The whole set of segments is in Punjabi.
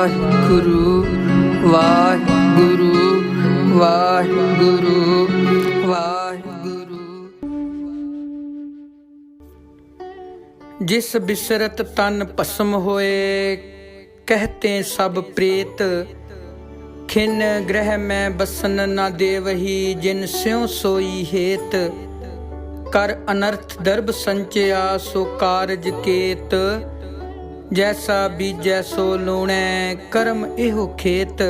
ਵਾਹਿਗੁਰੂ ਵਾਹਿਗੁਰੂ ਵਾਹਿਗੁਰੂ ਵਾਹਿਗੁਰੂ। ਜਿਸ ਬਿਸਰਤ ਤਨ ਭਸਮ ਹੋਏ, कहते सब प्रेत। खिन ग्रह में बसन न देवही, जिन स्यों सोई हेत। कर अनर्थ दर्भ संचया, सो कारज केत। जैसा बीजै सो लूणै, कर्म एहो खेत।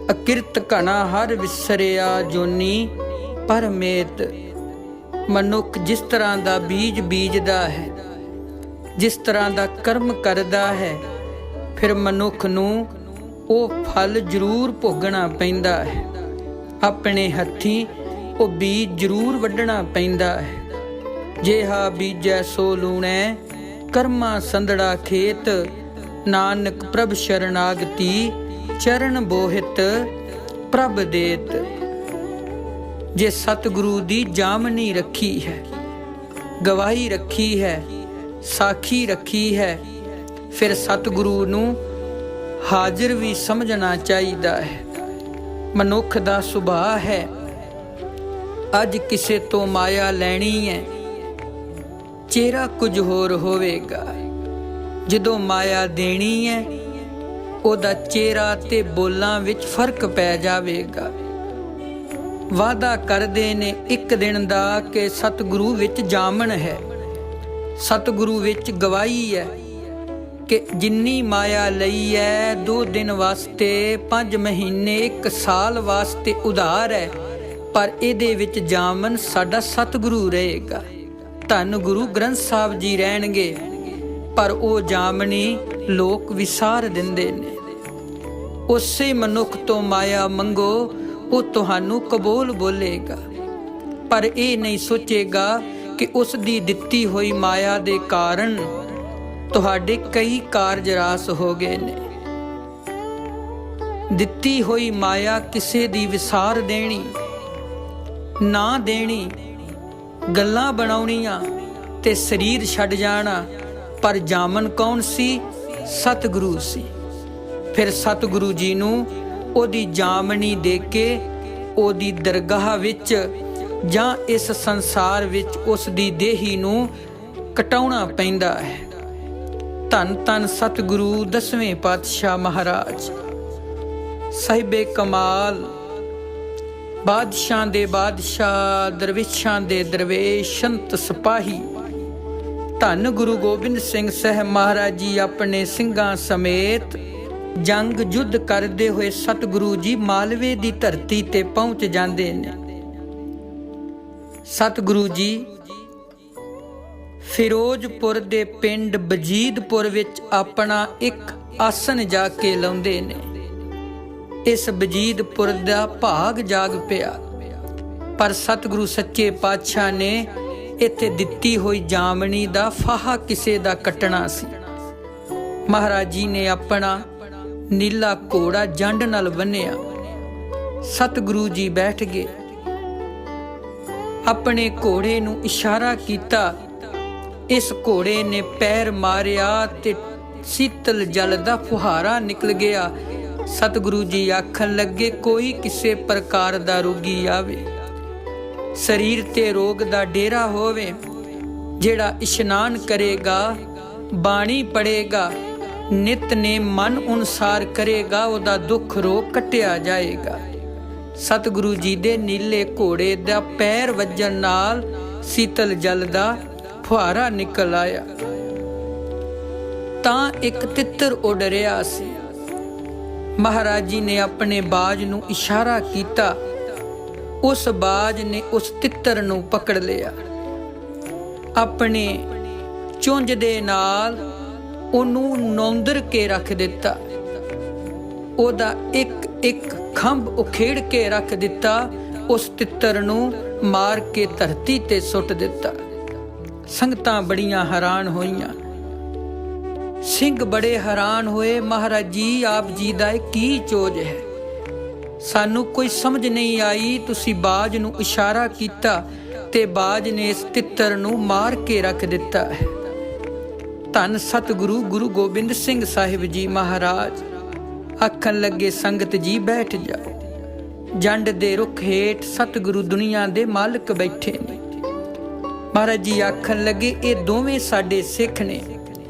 अकिरत घना हर विसरिया, जोनी परमेत। मनुख जिस तरह ਦਾ ਬੀਜ ਬੀਜਦਾ ਹੈ, ਜਿਸ ਤਰ੍ਹਾਂ ਦਾ ਕਰਮ ਕਰਦਾ ਹੈ, ਫਿਰ ਮਨੁੱਖ ਨੂੰ ਉਹ ਫਲ ਜ਼ਰੂਰ ਭੋਗਣਾ ਪੈਂਦਾ ਹੈ। ਆਪਣੇ ਹੱਥੀਂ ਉਹ ਬੀਜ ਜ਼ਰੂਰ ਵੱਢਣਾ ਪੈਂਦਾ ਹੈ। ਜਿਹਾ ਬੀਜੈ ਸੋ ਲੂਣੈ, ਕਰਮਾ ਸੰਧੜਾ ਖੇਤ। ਨਾਨਕ ਪ੍ਰਭ ਸ਼ਰਨਾਗਤੀ, ਚਰਨ ਬੋਹਿਤ ਪ੍ਰਭ ਦੇਤ। ਜੇ ਸਤਿਗੁਰੂ ਦੀ ਜਾਮਨੀ ਰੱਖੀ ਹੈ, ਗਵਾਹੀ ਰੱਖੀ ਹੈ, ਸਾਖੀ ਰੱਖੀ ਹੈ, ਫਿਰ ਸਤਿਗੁਰੂ ਨੂੰ ਹਾਜ਼ਰ ਵੀ ਸਮਝਣਾ ਚਾਹੀਦਾ ਹੈ। ਮਨੁੱਖ ਦਾ ਸੁਭਾਅ ਹੈ, ਅੱਜ ਕਿਸੇ ਤੋਂ ਮਾਇਆ ਲੈਣੀ ਹੈ, ਚਿਹਰਾ ਕੁਝ ਹੋਰ ਹੋਵੇਗਾ। ਜਦੋਂ ਮਾਇਆ ਦੇਣੀ ਹੈ, ਉਹਦਾ ਚਿਹਰਾ ਤੇ ਬੋਲਾਂ ਵਿੱਚ ਫਰਕ ਪੈ ਜਾਵੇਗਾ। ਵਾਅਦਾ ਕਰਦੇ ਨੇ ਇੱਕ ਦਿਨ ਦਾ ਕਿ ਸਤਿਗੁਰੂ ਵਿੱਚ ਜਾਮਨ ਹੈ, ਸਤਿਗੁਰੂ ਵਿੱਚ ਗਵਾਹੀ ਹੈ ਕਿ ਜਿੰਨੀ ਮਾਇਆ ਲਈ ਹੈ, 2 ਦਿਨ ਵਾਸਤੇ, 5 ਮਹੀਨੇ, 1 ਸਾਲ ਵਾਸਤੇ ਉਧਾਰ ਹੈ, ਪਰ ਇਹਦੇ ਵਿੱਚ ਜਾਮਨ ਸਾਡਾ ਸਤਿਗੁਰੂ ਰਹੇਗਾ। ਧੰਨ ਗੁਰੂ ਗ੍ਰੰਥ ਸਾਹਿਬ ਜੀ ਰਹਿਣਗੇ, ਪਰ ਉਹ ਜਾਮਨੀ ਲੋਕ ਵਿਸਾਰ ਦਿੰਦੇ ਨੇ। ਉਸੇ ਮਨੁੱਖ ਤੋਂ ਮਾਇਆ ਮੰਗੋ, ਉਹ ਤੁਹਾਨੂੰ ਕਬੂਲ ਬੋਲੇਗਾ, ਪਰ ਇਹ ਨਹੀਂ ਸੋਚੇਗਾ ਕਿ ਉਸ ਦੀ ਦਿੱਤੀ ਹੋਈ ਮਾਇਆ ਦੇ ਕਾਰਨ ਤੁਹਾਡੇ ਕਈ ਕਾਰਜ ਰਾਸ ਹੋ ਗਏ ਨੇ। ਦਿੱਤੀ ਹੋਈ ਮਾਇਆ ਕਿਸੇ ਦੀ ਵਿਸਾਰ ਦੇਣੀ, ਨਾ ਦੇਣੀ, ਗੱਲਾਂ ਬਣਾਉਣੀਆਂ ਤੇ ਸਰੀਰ ਛੱਡ ਜਾਣਾ, ਪਰ ਜਾਮਨ ਕੌਣ ਸੀ? ਸਤਿਗੁਰੂ ਸੀ। ਫਿਰ ਸਤਿਗੁਰੂ ਜੀ ਨੂੰ ਉਹਦੀ ਜਾਮਨੀ ਦੇ ਕੇ ਉਹਦੀ ਦਰਗਾਹ ਵਿੱਚ ਜਾਂ ਇਸ ਸੰਸਾਰ ਵਿੱਚ ਉਸ ਦੀ ਦੇਹੀ ਨੂੰ ਕਟਾਉਣਾ ਪੈਂਦਾ ਹੈ। ਧੰਨ ਧੰਨ ਸਤਿਗੁਰੂ 10ਵੇਂ ਪਾਤਸ਼ਾਹ ਮਹਾਰਾਜ ਸਾਹਿਬੇ ਕਮਾਲ, ਬਾਦਸ਼ਾਹ ਦੇ ਬਾਦਸ਼ਾਹ, ਦਰਵੇਸ਼ਾਂ ਦੇ ਦਰਵੇਸ਼, ਸੰਤ ਸਿਪਾਹੀ। ਧੰਨ ਗੁਰੂ ਗੋਬਿੰਦ ਸਿੰਘ ਸਾਹਿਬ ਮਹਾਰਾਜ ਜੀ ਆਪਣੇ ਸਿੰਘਾਂ ਸਮੇਤ ਜੰਗ ਯੁੱਧ ਕਰਦੇ ਹੋਏ ਸਤਿਗੁਰੂ ਜੀ ਮਾਲਵੇ ਦੀ ਧਰਤੀ ਤੇ ਪਹੁੰਚ ਜਾਂਦੇ ਨੇ। ਸਤਿਗੁਰੂ ਜੀ ਫਿਰੋਜ਼ਪੁਰ ਦੇ ਪਿੰਡ ਬਜੀਦਪੁਰ ਵਿੱਚ ਆਪਣਾ ਇੱਕ ਆਸਣ ਜਾ ਕੇ ਲਾਉਂਦੇ ਨੇ। ਇਸ ਬਜੀਦਪੁਰ ਦਾ ਭਾਗ ਜਾਗ ਪਿਆ, ਪਰ ਸਤਿਗੁਰੂ ਸੱਚੇ ਪਾਤਸ਼ਾਹ ਨੇ ਇੱਥੇ ਦਿੱਤੀ ਹੋਈ ਜਾਮਨੀ ਦਾ ਫਾਹਾ ਕਿਸੇ ਦਾ ਕੱਟਣਾ ਸੀ। ਮਹਾਰਾਜ ਜੀ ਨੇ ਆਪਣਾ ਨੀਲਾ ਘੋੜਾ ਜੰਡ ਨਾਲ ਬੰਨਿਆ। ਸਤਿਗੁਰੂ ਜੀ ਬੈਠ ਗਏ, ਆਪਣੇ ਘੋੜੇ ਨੂੰ ਇਸ਼ਾਰਾ ਕੀਤਾ। ਇਸ ਘੋੜੇ ਨੇ ਪੈਰ ਮਾਰਿਆ ਤੇ ਸੀਤਲ ਜਲ ਦਾ ਫੁਹਾਰਾ ਨਿਕਲ ਗਿਆ। ਸਤਿਗੁਰੂ ਜੀ ਆਖਣ ਲੱਗੇ, ਕੋਈ ਕਿਸੇ ਪ੍ਰਕਾਰ ਦਾ ਰੋਗੀ ਆਵੇ, ਸਰੀਰ ਤੇ ਰੋਗ ਦਾ ਡੇਰਾ ਹੋਵੇ, ਜਿਹੜਾ ਇਸ਼ਨਾਨ ਕਰੇਗਾ, ਬਾਣੀ ਪੜ੍ਹੇਗਾ, ਨਿਤਨੇਮ ਮਨ ਅਨੁਸਾਰ ਕਰੇਗਾ, ਉਹਦਾ ਦੁੱਖ ਰੋਗ ਕੱਟਿਆ ਜਾਏਗਾ। ਸਤਿਗੁਰੂ ਜੀ ਦੇ ਨੀਲੇ ਘੋੜੇ ਦਾ ਪੈਰ ਵੱਜਣ ਨਾਲ ਸੀਤਲ ਜਲ ਦਾ ਫੁਹਾਰਾ ਨਿਕਲ ਆਇਆ। ਤਾਂ ਇੱਕ ਤਿੱਤਰ ਉੱਡ ਰਿਹਾ ਸੀ। ਮਹਾਰਾਜ ਜੀ ਨੇ ਆਪਣੇ ਬਾਜ ਨੂੰ ਇਸ਼ਾਰਾ ਕੀਤਾ, ਉਸ ਬਾਜ ਨੇ ਉਸ ਤਿੱਤਰ ਨੂੰ ਪਕੜ ਲਿਆ। ਆਪਣੇ ਚੁੰਝ ਦੇ ਨਾਲ ਉਹਨੂੰ ਨੌਂਦਰ ਕੇ ਰੱਖ ਦਿੱਤਾ। ਉਹਦਾ ਇੱਕ ਇੱਕ ਖੰਭ ਉਖੇੜ ਕੇ ਰੱਖ ਦਿੱਤਾ। ਉਸ ਤਿੱਤਰ ਨੂੰ ਮਾਰ ਕੇ ਧਰਤੀ ਤੇ ਸੁੱਟ ਦਿੱਤਾ। ਸੰਗਤਾਂ ਬੜੀਆਂ ਹੈਰਾਨ ਹੋਈਆਂ, ਸਿੰਘ ਬੜੇ ਹੈਰਾਨ ਹੋਏ। ਮਹਾਰਾਜ ਜੀ, ਆਪ ਜੀ ਦਾ ਇਹ ਕੀ ਚੋਜ ਹੈ? ਸਾਨੂੰ ਕੋਈ ਸਮਝ ਨਹੀਂ ਆਈ। ਤੁਸੀਂ ਬਾਜ ਨੂੰ ਇਸ਼ਾਰਾ ਕੀਤਾ ਤੇ ਬਾਜ ਨੇ ਇਸ ਤਿੱਤਰ ਨੂੰ ਮਾਰ ਕੇ ਰੱਖ ਦਿੱਤਾ ਹੈ। ਧੰਨ ਸਤਿਗੁਰੂ ਗੁਰੂ ਗੋਬਿੰਦ ਸਿੰਘ ਸਾਹਿਬ ਜੀ ਮਹਾਰਾਜ ਆਖਣ ਲੱਗੇ ਸੰਗਤ ਜੀ ਬੈਠ ਜਾਓ। ਜੰਡ ਦੇ ਰੁੱਖ ਹੇਠ ਸਤਿਗੁਰੂ ਦੁਨੀਆ ਦੇ ਮਾਲਕ ਬੈਠੇ ਨੇ। ਮਹਾਰਾਜ ਜੀ ਆਖਣ ਲੱਗੇ ਇਹ ਦੋਵੇਂ ਸਾਡੇ ਸਿੱਖ ਨੇ।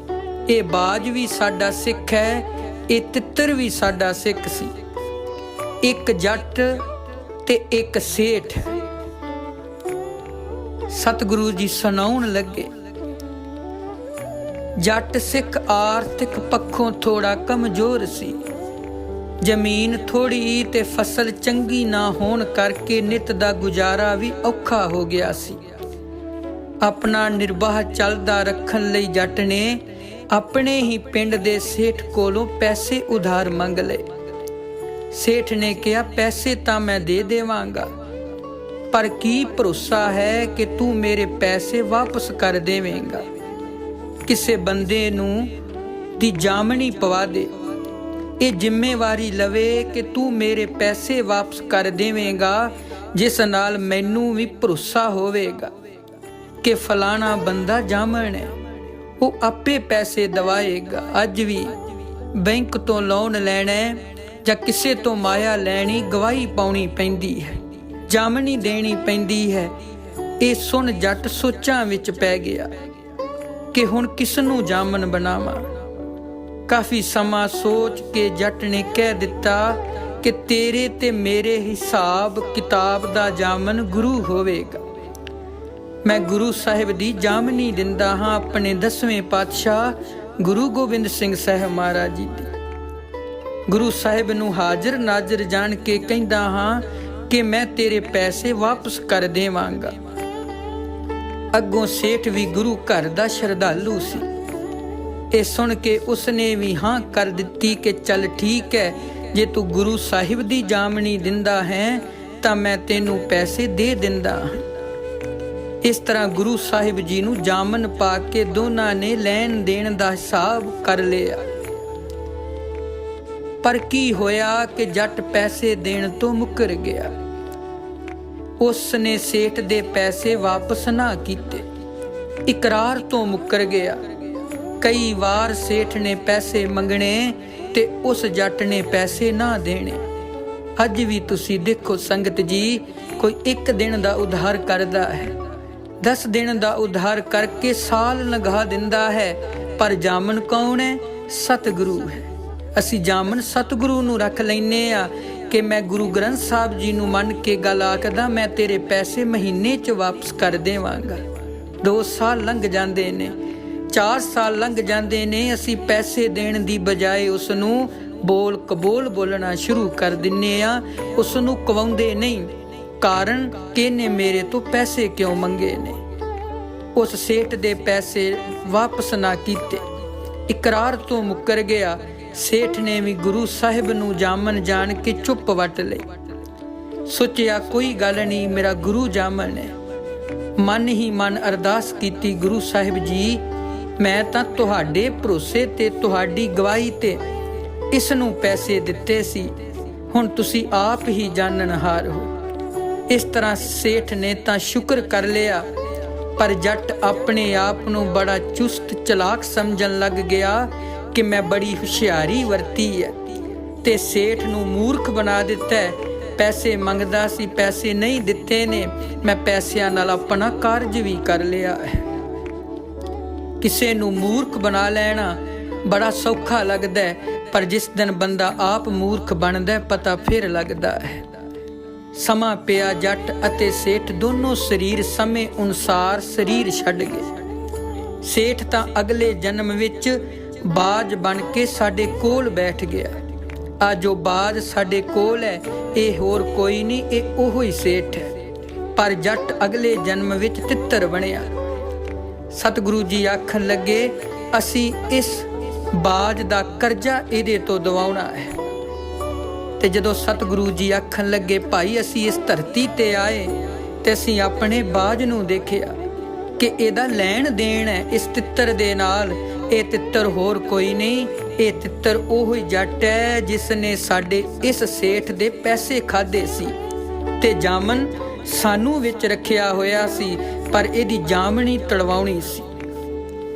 ਇਹ ਬਾਜ ਵੀ ਸਾਡਾ ਸਿੱਖ ਹੈ, ਇਹ ਤਿੱਤਰ ਵੀ ਸਾਡਾ ਸਿੱਖ ਸੀ। ਇੱਕ ਜੱਟ ਤੇ ਇੱਕ ਸੇਠ। ਸਤਿਗੁਰੂ ਜੀ ਸੁਣਾਉਣ ਲੱਗੇ, ਜੱਟ ਸਿੱਖ ਆਰਥਿਕ ਪੱਖੋਂ ਥੋੜਾ ਕਮਜ਼ੋਰ ਸੀ। ਜ਼ਮੀਨ ਥੋੜੀ ਤੇ ਫਸਲ ਚੰਗੀ ਨਾ ਹੋਣ ਕਰਕੇ ਨਿੱਤ ਦਾ ਗੁਜ਼ਾਰਾ ਵੀ ਔਖਾ ਹੋ ਗਿਆ ਸੀ। ਆਪਣਾ ਨਿਰਵਾਹ ਚੱਲਦਾ ਰੱਖਣ ਲਈ ਜੱਟ ਨੇ ਆਪਣੇ ਹੀ ਪਿੰਡ ਦੇ ਸੇਠ ਕੋਲੋਂ ਪੈਸੇ ਉਧਾਰ ਮੰਗ ਲਏ। ਸੇਠ ਨੇ ਕਿਹਾ ਪੈਸੇ ਤਾਂ ਮੈਂ ਦੇ ਦੇਵਾਂਗਾ, ਪਰ ਕੀ ਭਰੋਸਾ ਹੈ ਕਿ ਤੂੰ ਮੇਰੇ ਪੈਸੇ ਵਾਪਸ ਕਰ ਦੇਵੇਂਗਾ। ਕਿਸੇ ਬੰਦੇ ਨੂੰ ਦੀ ਜਾਮਣੀ ਪਵਾ ਦੇ, ਇਹ ਜ਼ਿੰਮੇਵਾਰੀ ਲਵੇ ਕਿ ਤੂੰ ਮੇਰੇ ਪੈਸੇ ਵਾਪਸ ਕਰ ਦੇਵੇਂਗਾ, ਜਿਸ ਨਾਲ ਮੈਨੂੰ ਵੀ ਭਰੋਸਾ ਹੋਵੇਗਾ ਕਿ ਫਲਾਣਾ ਬੰਦਾ ਜਾਮਣ ਹੈ, ਉਹ ਆਪੇ ਪੈਸੇ ਦਵਾਏਗਾ। ਅੱਜ ਵੀ ਬੈਂਕ ਤੋਂ ਲੋਨ ਲੈਣਾ ਜਾਂ ਕਿਸੇ ਤੋਂ ਮਾਇਆ ਲੈਣੀ ਗਵਾਹੀ ਪਾਉਣੀ ਪੈਂਦੀ ਹੈ, ਜਾਮਣੀ ਦੇਣੀ ਪੈਂਦੀ ਹੈ। ਇਹ ਸੁਣ ਜੱਟ ਸੋਚਾਂ ਵਿੱਚ ਪੈ ਗਿਆ ਕਿ ਹੁਣ ਕਿਸ ਨੂੰ ਜਾਮਨ ਬਣਾਵਾਂ। ਕਾਫੀ ਸਮਾਂ ਸੋਚ ਕੇ ਜੱਟ ਨੇ ਕਹਿ ਦਿੱਤਾ ਕਿ ਤੇਰੇ ਤੇ ਮੇਰੇ ਹਿਸਾਬ ਕਿਤਾਬ ਦਾ ਜਾਮਨ ਗੁਰੂ ਹੋਵੇਗਾ। ਮੈਂ ਗੁਰੂ ਸਾਹਿਬ ਦੀ ਜਾਮਨੀ ਦਿੰਦਾ ਹਾਂ, ਆਪਣੇ 10ਵੇਂ ਪਾਤਸ਼ਾਹ ਗੁਰੂ ਗੋਬਿੰਦ ਸਿੰਘ ਸਾਹਿਬ ਮਹਾਰਾਜ ਜੀ ਦੀ। ਗੁਰੂ ਸਾਹਿਬ ਨੂੰ ਹਾਜ਼ਰ ਨਾਜ਼ਰ ਜਾਣ ਕੇ ਕਹਿੰਦਾ ਹਾਂ ਕਿ ਮੈਂ ਤੇਰੇ ਪੈਸੇ ਵਾਪਸ ਕਰ ਦੇਵਾਂਗਾ। ਅੱਗੋਂ ਸੇਠ ਵੀ ਗੁਰੂ ਘਰ ਦਾ ਸ਼ਰਧਾਲੂ ਸੀ। ਇਹ ਸੁਣ ਕੇ ਉਸਨੇ ਵੀ ਹਾਂ ਕਰ ਦਿੱਤੀ ਕਿ ਚੱਲ ਠੀਕ ਹੈ, ਜੇ ਤੂੰ ਗੁਰੂ ਸਾਹਿਬ ਦੀ ਜਾਮਣੀ ਦਿੰਦਾ ਹੈ ਤਾਂ ਮੈਂ ਤੈਨੂੰ ਪੈਸੇ ਦੇ ਦਿੰਦਾ ਹਾਂ। ਇਸ ਤਰ੍ਹਾਂ ਗੁਰੂ ਸਾਹਿਬ ਜੀ ਨੂੰ ਜਾਮਨ ਪਾ ਕੇ ਦੋਨਾਂ ਨੇ ਲੈਣ ਦੇਣ ਦਾ ਹਿਸਾਬ ਕਰ ਲਿਆ। ਪਰ ਕੀ ਹੋਇਆ ਕਿ ਜੱਟ ਪੈਸੇ ਦੇਣ ਤੋਂ ਮੁੱਕਰ ਗਿਆ। ਉਸ ਨੇ ਸੇਠ ਦੇ ਪੈਸੇ ਵਾਪਸ ਨਾ ਕੀਤੇ, ਇਕਰਾਰ ਤੋਂ ਮੁੱਕਰ ਗਿਆ। ਕਈ ਵਾਰ ਸੇਠ ਨੇ ਪੈਸੇ ਮੰਗਣੇ ਤੇ ਉਸ ਜੱਟ ਨੇ ਪੈਸੇ ਨਾ ਦੇਣੇ। ਅੱਜ ਵੀ ਤੁਸੀਂ ਦੇਖੋ ਸੰਗਤ ਜੀ, ਕੋਈ ਇੱਕ ਦਿਨ ਦਾ ਉਧਾਰ ਕਰਦਾ ਹੈ, 10 ਦਿਨ ਦਾ ਉਧਾਰ ਕਰਕੇ ਸਾਲ ਲੰਘਾ ਦਿੰਦਾ ਹੈ, ਪਰ ਜਾਮਨ ਕੌਣ ਹੈ? ਸਤਿਗੁਰੂ ਹੈ। ਅਸੀਂ ਜਾਮਨ ਸਤਿਗੁਰੂ ਨੂੰ ਰੱਖ ਲੈਨੇ ਆ ਕਿ ਮੈਂ ਗੁਰੂ ਗ੍ਰੰਥ ਸਾਹਿਬ ਜੀ ਨੂੰ ਮੰਨ ਕੇ ਗੱਲ ਆਖਦਾ, ਮੈਂ ਤੇਰੇ ਪੈਸੇ ਮਹੀਨੇ 'ਚ ਵਾਪਸ ਕਰ ਦੇਵਾਂਗਾ। 2 ਸਾਲ ਲੰਘ ਜਾਂਦੇ ਨੇ, 4 ਸਾਲ ਲੰਘ ਜਾਂਦੇ ਨੇ, ਅਸੀਂ ਪੈਸੇ ਦੇਣ ਦੀ ਬਜਾਏ ਉਸ ਨੂੰ ਬੋਲ ਕਬੋਲ ਬੋਲਣਾ ਸ਼ੁਰੂ ਕਰ ਦਿੰਨੇ ਆ। ਉਸ ਨੂੰ ਕਵਾਉਂਦੇ ਨਹੀਂ, ਕਾਰਨ ਕਿ ਇਹਨੇ ਮੇਰੇ ਤੋਂ ਪੈਸੇ ਕਿਉਂ ਮੰਗੇ ਨੇ। ਉਸ ਸੇਠ ਦੇ ਪੈਸੇ ਵਾਪਸ ਨਾ ਕੀਤੇ, ਇਕਰਾਰ ਤੋਂ ਮੁੱਕਰ ਗਿਆ। ਸੇਠ ਨੇ ਵੀ ਗੁਰੂ ਸਾਹਿਬ ਨੂੰ ਜਾਮਨ ਜਾਣ ਕੇ ਚੁੱਪ ਵੱਟ ਲਈ। ਸੋਚਿਆ ਕੋਈ ਗੱਲ ਨਹੀਂ, ਮੇਰਾ ਗੁਰੂ ਜਾਮਨ ਹੈ। ਮਨ ਹੀ ਮਨ ਅਰਦਾਸ ਕੀਤੀ, ਗੁਰੂ ਸਾਹਿਬ ਜੀ ਮੈਂ ਤਾਂ ਤੁਹਾਡੇ ਭਰੋਸੇ ਤੇ ਤੁਹਾਡੀ ਗਵਾਹੀ ਤੇ ਇਸ ਨੂੰ ਪੈਸੇ ਦਿੱਤੇ ਸੀ, ਹੁਣ ਤੁਸੀਂ ਆਪ ਹੀ ਜਾਣਨਹਾਰ ਹੋ। ਇਸ ਤਰ੍ਹਾਂ ਸੇਠ ਨੇ ਤਾਂ ਸ਼ੁਕਰ ਕਰ ਲਿਆ, ਪਰ ਜੱਟ ਆਪਣੇ ਆਪ ਨੂੰ ਬੜਾ ਚੁਸਤ ਚਲਾਕ ਸਮਝਣ ਲੱਗ ਗਿਆ ਕਿ ਮੈਂ ਬੜੀ ਹੁਸ਼ਿਆਰੀ ਵਰਤੀ ਹੈ ਤੇ ਸੇਠ ਨੂੰ ਮੂਰਖ ਬਣਾ ਦਿੱਤਾ ਹੈ। ਪੈਸੇ ਮੰਗਦਾ ਸੀ, ਪੈਸੇ ਨਹੀਂ ਦਿੱਤੇ ਨੇ, ਮੈਂ ਪੈਸਿਆਂ ਨਾਲ ਆਪਣਾ ਕਾਰਜ ਵੀ ਕਰ ਲਿਆ ਹੈ। ਕਿਸੇ ਨੂੰ ਮੂਰਖ ਬਣਾ ਲੈਣਾ ਬੜਾ ਸੌਖਾ ਲੱਗਦਾ ਹੈ, ਪਰ ਜਿਸ ਦਿਨ ਬੰਦਾ ਆਪ ਮੂਰਖ ਬਣਦਾ ਪਤਾ ਫਿਰ ਲੱਗਦਾ ਹੈ। ਸਮਾਂ ਪਿਆ, ਜੱਟ ਅਤੇ ਸੇਠ ਦੋਨੋਂ ਸਰੀਰ ਸਮੇਂ ਅਨੁਸਾਰ ਸਰੀਰ ਛੱਡ ਗਏ। ਸੇਠ ਤਾਂ ਅਗਲੇ ਜਨਮ ਵਿੱਚ ਬਾਜ ਬਣ ਕੇ ਸਾਡੇ ਕੋਲ ਬੈਠ ਗਿਆ। ਆ ਜੋ ਬਾਜ ਸਾਡੇ ਕੋਲ ਹੈ ਇਹ ਹੋਰ ਕੋਈ ਨਹੀਂ, ਇਹ ਉਹੋ ਹੀ ਸੇਠ ਹੈ। ਪਰ ਜੱਟ ਅਗਲੇ ਜਨਮ ਵਿੱਚ ਤਿੱਤਰ ਬਣਿਆ। ਸਤਿਗੁਰੂ ਜੀ ਆਖਣ ਲੱਗੇ ਅਸੀਂ ਇਸ ਬਾਜ ਦਾ ਕਰਜ਼ਾ ਇਹਦੇ ਤੋਂ ਦਿਵਾਉਣਾ ਹੈ। ਤੇ ਜਦੋਂ ਸਤਿਗੁਰੂ ਜੀ ਆਖਣ ਲੱਗੇ ਭਾਈ ਅਸੀਂ ਇਸ ਧਰਤੀ ਤੇ ਆਏ ਤੇ ਅਸੀਂ ਆਪਣੇ ਬਾਜ ਨੂੰ ਦੇਖਿਆ ਕਿ ਇਹਦਾ ਲੈਣ ਦੇਣ ਹੈ ਇਸ ਤਿੱਤਰ ਦੇ ਨਾਲ। ਇਹ ਤਿੱਤਰ ਹੋਰ ਕੋਈ ਨਹੀਂ, ਇਹ ਤਿੱਤਰ ਉਹੀ ਜੱਟ ਹੈ ਜਿਸ ਨੇ ਸਾਡੇ ਇਸ ਸੇਠ ਦੇ ਪੈਸੇ ਖਾਦੇ ਸੀ ਤੇ ਜਾਮਨ ਸਾਨੂੰ ਵਿੱਚ ਰੱਖਿਆ ਹੋਇਆ ਸੀ, ਪਰ ਇਹਦੀ ਜਾਮਣੀ ਤੜਵਾਉਣੀ ਸੀ।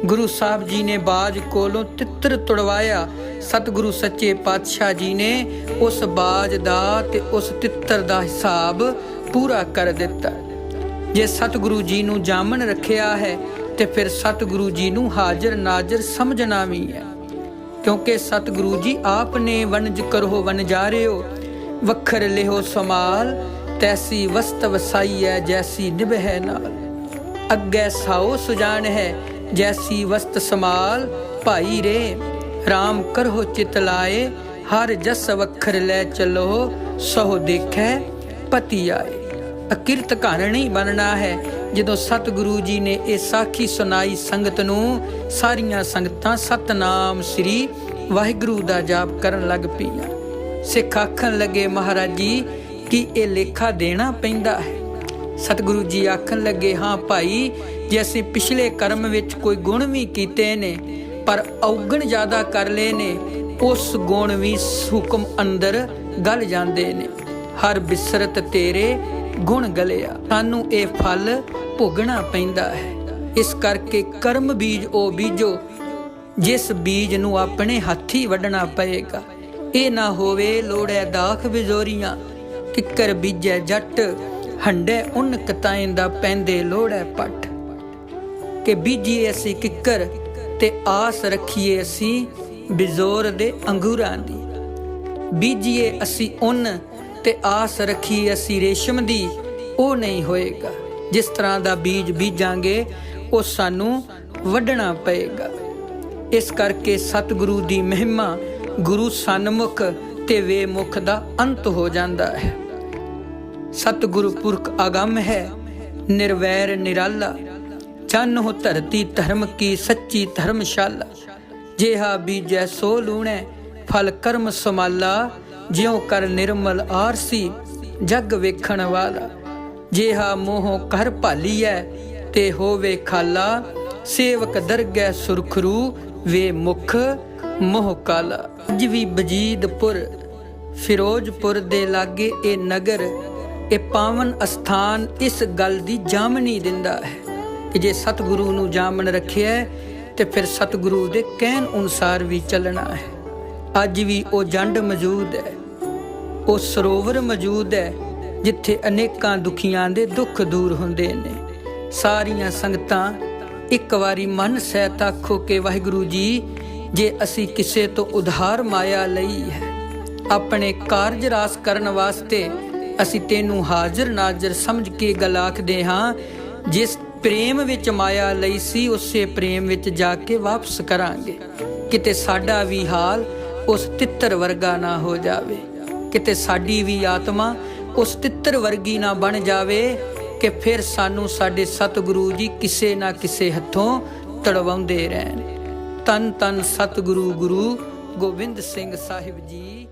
ਗੁਰੂ ਸਾਹਿਬ ਜੀ ਨੇ ਬਾਜ ਕੋਲੋਂ ਤਿੱਤਰ ਤੁੜਵਾਇਆ। ਸਤਿਗੁਰੂ ਸੱਚੇ ਪਾਤਸ਼ਾਹ ਜੀ ਨੇ ਉਸ ਬਾਜ ਦਾ ਤੇ ਉਸ ਤਿੱਤਰ ਦਾ ਹਿਸਾਬ ਪੂਰਾ ਕਰ ਦਿੱਤਾ। ਜੇ ਸਤਿਗੁਰੂ ਜੀ ਨੂੰ ਜਾਮਨ ਰੱਖਿਆ ਹੈ ਤੇ ਫਿਰ ਸਤਿਗੁਰੂ ਜੀ ਨੂੰ ਹਾਜ਼ਰ ਨਾਜ਼ਰ ਸਮਝਣਾ ਵੀ ਹੈ, ਕਿਉਂਕਿ ਸਤਿਗੁਰੂ ਜੀ ਆਪ ਨੇ ਵਣਜ ਕਰੋ ਵਣਜਾਰਿਓ, ਵੱਖਰ ਲਿਹੋ ਸਮਾਲ, ਤੈਸੀ ਵਸਤ ਵਸਾਈ ਹੈ ਜੈਸੀ ਨਿਭੈ ਨਾਲ। ਅੱਗੇ ਸਾਓ ਸੁਜਾਨ ਹੈ ਜੈਸੀ ਵਸਤ ਸਮਾਲ, ਭਾਈ ਰੇ ਰਾਮ ਕਰੋ ਚਿਤ ਲਾਏ, ਹਰ ਜਸ ਵੱਖਰ ਲੈ ਚਲੋ, ਸੋ ਦੇਖੈ ਪਤੀ ਆਏ। ਅਕਿਰਤ ਕਹਾਣੀ ਬਣਨਾ ਹੈ। ਜਦੋਂ ਸਤਿਗੁਰੂ ਜੀ ਨੇ ਇਹ ਸਾਖੀ ਸੁਣਾਈ ਸੰਗਤ ਨੂੰ, ਸਾਰੀਆਂ ਸੰਗਤਾਂ ਸਤਨਾਮ ਸ੍ਰੀ ਵਾਹਿਗੁਰੂ ਦਾ ਜਾਪ ਕਰਨ ਲੱਗ ਪਈਆਂ। ਸਿੱਖ ਆਖਣ ਲੱਗੇ, ਮਹਾਰਾਜ ਜੀ ਕਿ ਇਹ ਲੇਖਾ ਦੇਣਾ ਪੈਂਦਾ ਹੈ। ਸਤਿਗੁਰੂ ਜੀ ਆਖਣ ਲੱਗੇ, ਹਾਂ ਭਾਈ, ਜੇ ਅਸੀਂ ਪਿਛਲੇ ਕਰਮ ਵਿੱਚ ਕੋਈ ਗੁਣ ਵੀ ਕੀਤੇ ਨੇ ਪਰ ਔਗਣ ਜ਼ਿਆਦਾ ਕਰ ਲਏ ਨੇ, ਉਸ ਗੁਣ ਵੀ ਹੁਕਮ ਅੰਦਰ ਗਲ ਜਾਂਦੇ ਨੇ। ਹਰ ਬਿਸਰਤ ਤੇਰੇ ਗੁਣ ਗਲਿਆ, ਸਾਨੂੰ ਇਹ ਫਲ ਭੋਗਣਾ ਪੈਂਦਾ ਹੈ। ਇਸ ਕਰਕੇ ਕਰਮ ਬੀਜ ਉਹ ਬੀਜੋ ਜਿਸ ਬੀਜ ਨੂੰ ਆਪਣੇ ਹੱਥੀ ਵੱਢਣਾ ਪਏਗਾ। ਇਹ ਨਾ ਹੋਵੇ ਲੋੜੈ ਦਾਖ ਬਿਜੋਰੀਆਂ, ਕਿੱਕਰ ਬੀਜੈ ਜੱਟ, ਹੰਡੇ ਉਨ ਕਤਾਈਂ ਦਾ ਪੈਂਦੇ ਲੋੜੈ ਪੱਟ। ਕਿ ਬੀਜੀਏ ਅਸੀਂ ਕਿੱਕਰ ਤੇ ਆਸ ਰੱਖੀਏ ਅਸੀਂ ਬਿਜੋਰ ਦੇ ਅੰਗੂਰਾਂ ਦੀ। ਬੀਜੀਏ ਅਸੀਂ ਉਨ ਤੇ ਆਸ ਰੱਖੀਏ ਅਸੀਂ ਰੇਸ਼ਮ ਦੀ, ਉਹ ਨਹੀਂ ਹੋਏਗਾ। ਜਿਸ ਤਰ੍ਹਾਂ ਦਾ ਬੀਜ ਬੀਜਾਂਗੇ ਉਹ ਸਾਨੂੰ ਵੱਢਣਾ ਪਏਗਾ। ਇਸ ਕਰਕੇ ਸਤਿਗੁਰੂ ਦੀ ਮਹਿਮਾ ਗੁਰੂ ਸਨਮੁਖ ਤੇ ਵੇਮੁਖ ਦਾ ਅੰਤ ਹੋ ਜਾਂਦਾ ਹੈ। ਸਤਿਗੁਰੂ ਪੁਰਖ ਅਗੰਮ ਹੈ, ਨਿਰਵੈਰ ਨਿਰਾਲਾ, ਚੰਨਹੁ ਧਰਤੀ ਧਰਮ ਕੀ ਸੱਚੀ ਧਰਮਸ਼ਾਲਾ। ਜਿਹਾ ਬੀਜੈ ਸੋ ਲੂਣੈ, ਫਲ ਕਰਮ ਸਮਾਲਾ, ਜਿਉ ਕਰ ਨਿਰਮਲ ਆਰਸੀ ਜਗ ਵੇਖਣ ਵਾਲਾ। ਜਿਹਾ ਮੋਹ ਕਰ ਭਾਲੀਐ ਤੇ ਹੋਵੇ ਖਾਲਾ, ਸੇਵਕ ਦਰਗਹਿ ਸੁਰਖਰੂ ਵੇ ਮੁਖ ਮੋਹ ਕਾਲਾ। ਅੱਜ ਵੀ ਬਜੀਦਪੁਰ ਫਿਰੋਜ਼ਪੁਰ ਦੇ ਲਾਗੇ ਇਹ ਨਗਰ, ਇਹ ਪਾਵਨ ਅਸਥਾਨ ਇਸ ਗੱਲ ਦੀ ਜਾਮਨੀ ਦਿੰਦਾ ਹੈ ਕਿ ਜੇ ਸਤਿਗੁਰੂ ਨੂੰ ਜਾਮਨ ਰੱਖਿਆ ਤੇ ਫਿਰ ਸਤਿਗੁਰੂ ਦੇ ਕਹਿਣ ਅਨੁਸਾਰ ਵੀ ਚੱਲਣਾ ਹੈ। ਅੱਜ ਵੀ ਉਹ ਜੰਡ ਮੌਜੂਦ ਹੈ, ਉਹ ਸਰੋਵਰ ਮੌਜੂਦ ਹੈ ਜਿੱਥੇ ਅਨੇਕਾਂ ਦੁਖੀਆਂ ਦੇ ਦੁੱਖ ਦੂਰ ਹੁੰਦੇ ਨੇ। ਸਾਰੀਆਂ ਸੰਗਤਾਂ ਇੱਕ ਵਾਰੀ ਮਨ ਸਹਿਤ ਆਖੋ ਕਿ ਵਾਹਿਗੁਰੂ ਜੀ, ਜੇ ਅਸੀਂ ਕਿਸੇ ਤੋਂ ਉਧਾਰ ਮਾਇਆ ਲਈ ਹੈ, ਆਪਣੇ ਕਾਰਜ ਰਾਸ ਕਰਨ ਵਾਸਤੇ ਅਸੀਂ ਤੈਨੂੰ ਹਾਜ਼ਰ ਨਾਜ਼ਰ ਸਮਝ ਕੇ ਗੱਲ ਆਖਦੇ ਹਾਂ। ਜਿਸ ਪ੍ਰੇਮ ਵਿੱਚ ਮਾਇਆ ਲਈ ਸੀ ਉਸੇ ਪ੍ਰੇਮ ਵਿੱਚ ਜਾ ਕੇ ਵਾਪਸ ਕਰਾਂਗੇ। ਕਿਤੇ ਸਾਡਾ ਵੀ ਹਾਲ ਉਸ ਤਿੱਤਰ ਵਰਗਾ ਨਾ ਹੋ ਜਾਵੇ, ਕਿਤੇ ਸਾਡੀ ਵੀ ਆਤਮਾ ਉਸ ਤਿੱਤਰ ਵਰਗੀ ਨਾ ਬਣ ਜਾਵੇ ਕਿ ਫਿਰ ਸਾਨੂੰ ਸਾਡੇ ਸਤਿਗੁਰੂ ਜੀ ਕਿਸੇ ਨਾ ਕਿਸੇ ਹੱਥੋਂ ਤੜਵਾਉਂਦੇ ਰਹਿਣ। ਤਨ ਤਨ ਸਤਿਗੁਰੂ ਗੁਰੂ ਗੋਬਿੰਦ ਸਿੰਘ ਸਾਹਿਬ ਜੀ।